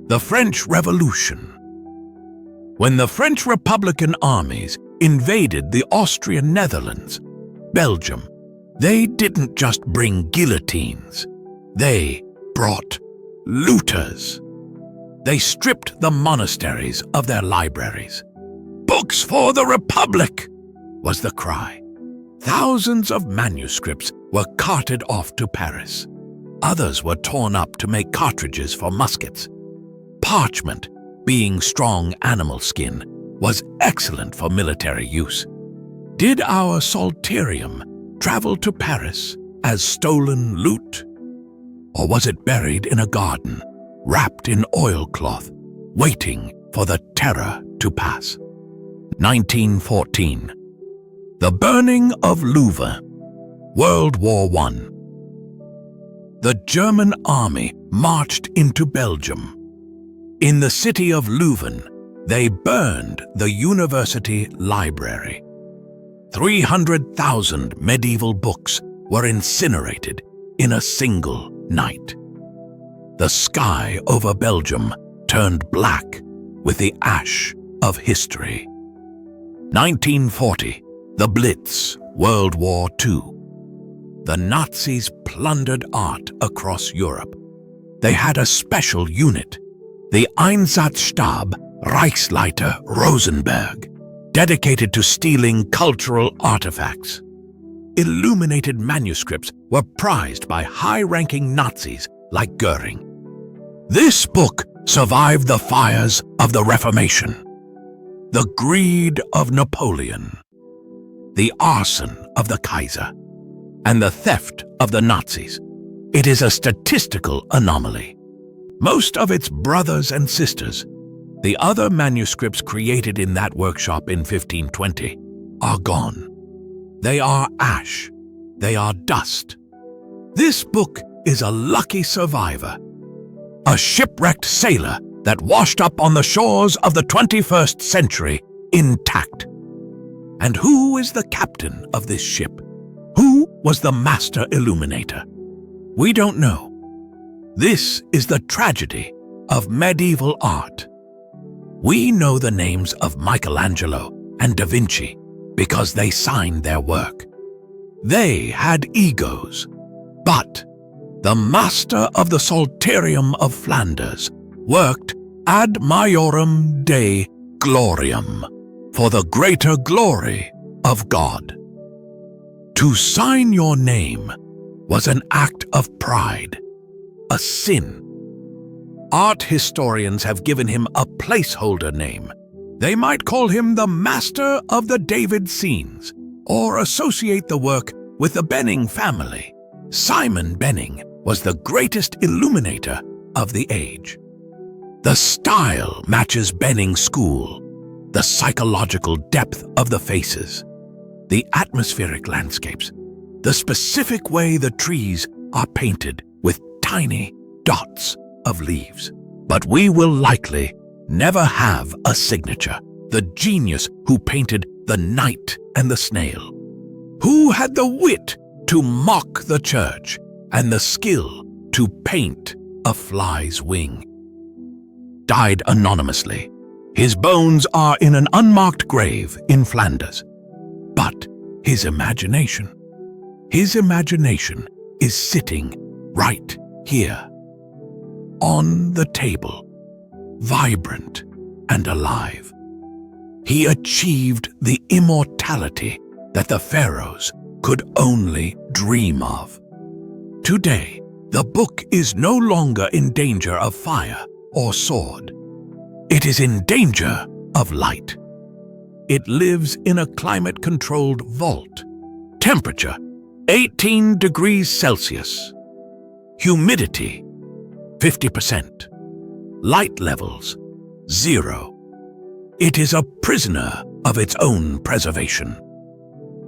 The French Revolution. When the French Republican armies invaded the Austrian Netherlands, Belgium, they didn't just bring guillotines. They brought looters. They stripped the monasteries of their libraries. "Books for the Republic!" was the cry. Thousands of manuscripts were carted off to Paris. Others were torn up to make cartridges for muskets. Parchment, being strong animal skin, was excellent for military use. Did our Psalterium travel to Paris as stolen loot? Or was it buried in a garden, wrapped in oilcloth, waiting for the terror to pass? 1914. The burning of Louvain. World War I. The German army marched into Belgium. In the city of Louvain, they burned the university library. 300,000 medieval books were incinerated in a single night. The sky over Belgium turned black with the ash of history. 1940, the Blitz, World War II. The Nazis plundered art across Europe. They had a special unit, the Einsatzstab Reichsleiter Rosenberg, dedicated to stealing cultural artifacts. Illuminated manuscripts were prized by high-ranking Nazis like Goering. This book survived the fires of the Reformation, the greed of Napoleon, the arson of the Kaiser, and the theft of the Nazis. It is a statistical anomaly. Most of its brothers and sisters, the other manuscripts created in that workshop in 1520, are gone. They are ash. They are dust. This book is a lucky survivor, a shipwrecked sailor that washed up on the shores of the 21st century intact. And who is the captain of this ship? Who was the master illuminator? We don't know. This is the tragedy of medieval art. We know the names of Michelangelo and Da Vinci because they signed their work. They had egos, but the master of the Psalterium of Flanders worked ad majorem Dei gloriam, for the greater glory of God. To sign your name was an act of pride, a sin. Art historians have given him a placeholder name. They might call him the master of the David scenes, or associate the work with the Benning family. Simon Benning was the greatest illuminator of the age. The style matches Benning's school, the psychological depth of the faces, the atmospheric landscapes, the specific way the trees are painted with tiny dots of leaves. But we will likely never have a signature, the genius who painted the knight and the snail, who had the wit to mock the church and the skill to paint a fly's wing. Died anonymously. His bones are in an unmarked grave in Flanders. But his imagination is sitting right here, on the table, vibrant and alive. He achieved the immortality that the pharaohs could only dream of. Today, the book is no longer in danger of fire or sword. It is in danger of light. It lives in a climate-controlled vault. Temperature, 18 degrees Celsius. Humidity, 50%. Light levels, 0. It is a prisoner of its own preservation.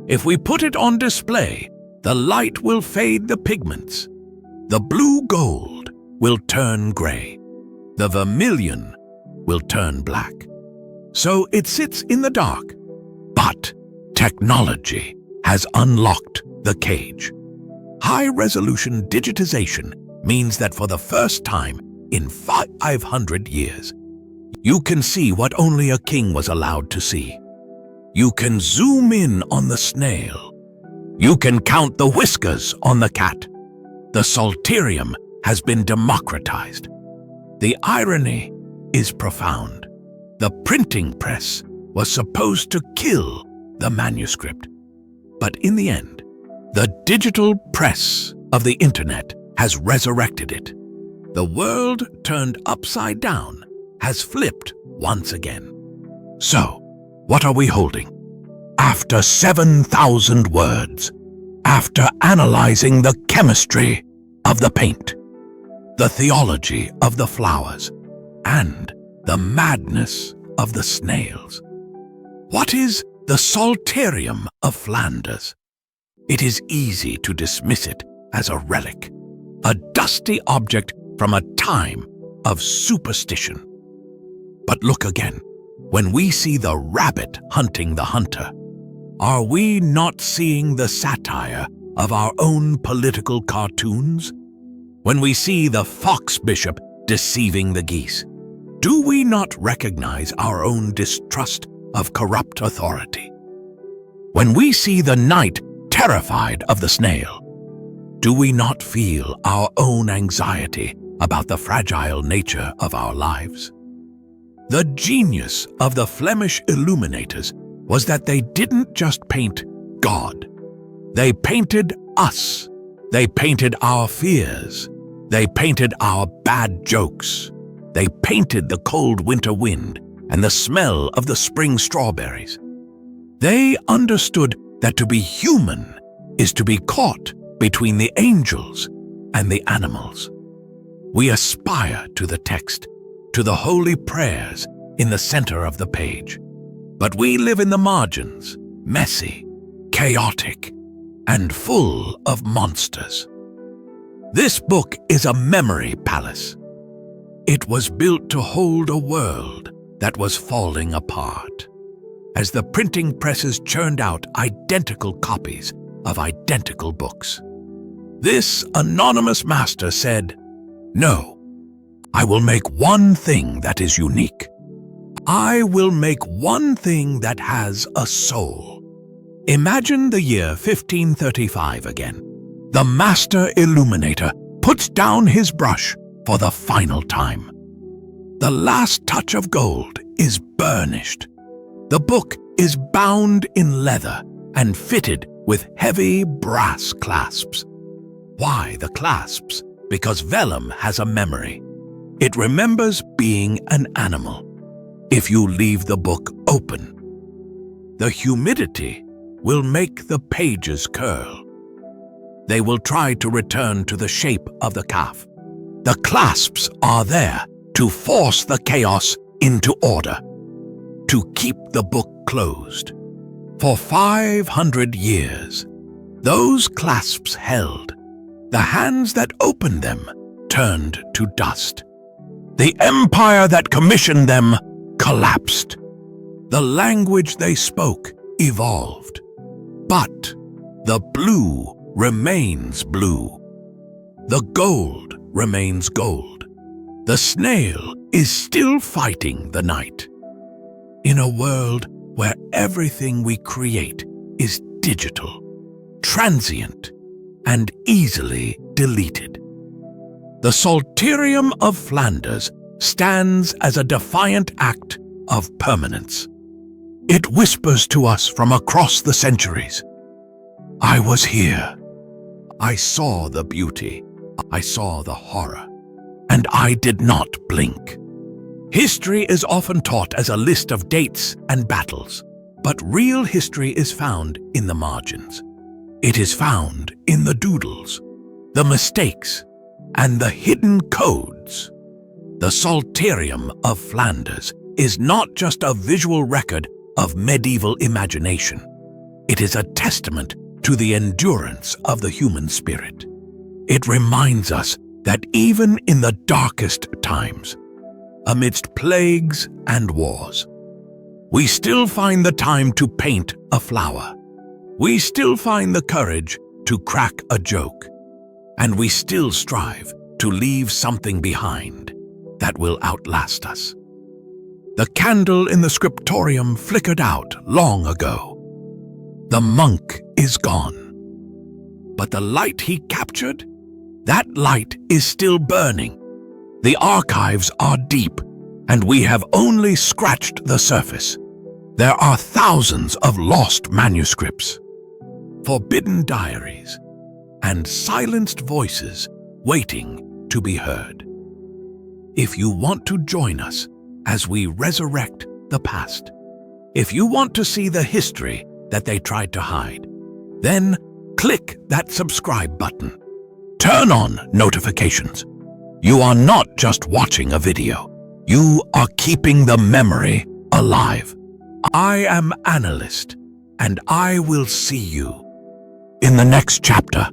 If we put it on display, the light will fade the pigments. The blue gold will turn gray. The vermilion will turn black. So it sits in the dark. But technology has unlocked the cage. High-resolution digitization means that for the first time in 500 years, you can see what only a king was allowed to see. You can zoom in on the snail. You can count the whiskers on the cat. The Psalterium has been democratized. The irony is profound. The printing press was supposed to kill the manuscript. But in the end, the digital press of the internet has has resurrected it. The world turned upside down has flipped once again. So, what are we holding? After 7,000 words, after analyzing the chemistry of the paint, the theology of the flowers, and the madness of the snails, what is the Psalterium of Flanders? It is easy to dismiss it as a relic, a dusty object from a time of superstition. But look again. When we see the rabbit hunting the hunter, are we not seeing the satire of our own political cartoons? When we see the fox bishop deceiving the geese, do we not recognize our own distrust of corrupt authority? When we see the knight terrified of the snail, do we not feel our own anxiety about the fragile nature of our lives? The genius of the Flemish Illuminators was that they didn't just paint God. They painted us. They painted our fears. They painted our bad jokes. They painted the cold winter wind and the smell of the spring strawberries. They understood that to be human is to be caught between the angels and the animals. We aspire to the text, to the holy prayers in the center of the page. But we live in the margins, messy, chaotic, and full of monsters. This book is a memory palace. It was built to hold a world that was falling apart, as the printing presses churned out identical copies of identical books. This anonymous master said, "No, I will make one thing that is unique. I will make one thing that has a soul." Imagine the year 1535 again. The master illuminator puts down his brush for the final time. The last touch of gold is burnished. The book is bound in leather and fitted with heavy brass clasps. Why the clasps? Because vellum has a memory. It remembers being an animal. If you leave the book open, the humidity will make the pages curl. They will try to return to the shape of the calf. The clasps are there to force the chaos into order, to keep the book closed. For 500 years, those clasps held. The hands that opened them turned to dust. The empire that commissioned them collapsed. The language they spoke evolved. But the blue remains blue. The gold remains gold. The snail is still fighting the night. In a world where everything we create is digital, transient, and easily deleted, the Psalterium of Flanders stands as a defiant act of permanence. It whispers to us from across the centuries, "I was here. I saw the beauty. I saw the horror. And I did not blink." History is often taught as a list of dates and battles, but real history is found in the margins. It is found in the doodles, the mistakes, and the hidden codes. The Psalterium of Flanders is not just a visual record of medieval imagination. It is a testament to the endurance of the human spirit. It reminds us that even in the darkest times, amidst plagues and wars, we still find the time to paint a flower. We still find the courage to crack a joke. And we still strive to leave something behind that will outlast us. The candle in the scriptorium flickered out long ago. The monk is gone. But the light he captured, that light is still burning. The archives are deep, and we have only scratched the surface. There are thousands of lost manuscripts, forbidden diaries, and silenced voices waiting to be heard. If you want to join us as we resurrect the past, if you want to see the history that they tried to hide, then click that subscribe button. Turn on notifications. You are not just watching a video. You are keeping the memory alive. I am Annalist, and I will see you in the next chapter.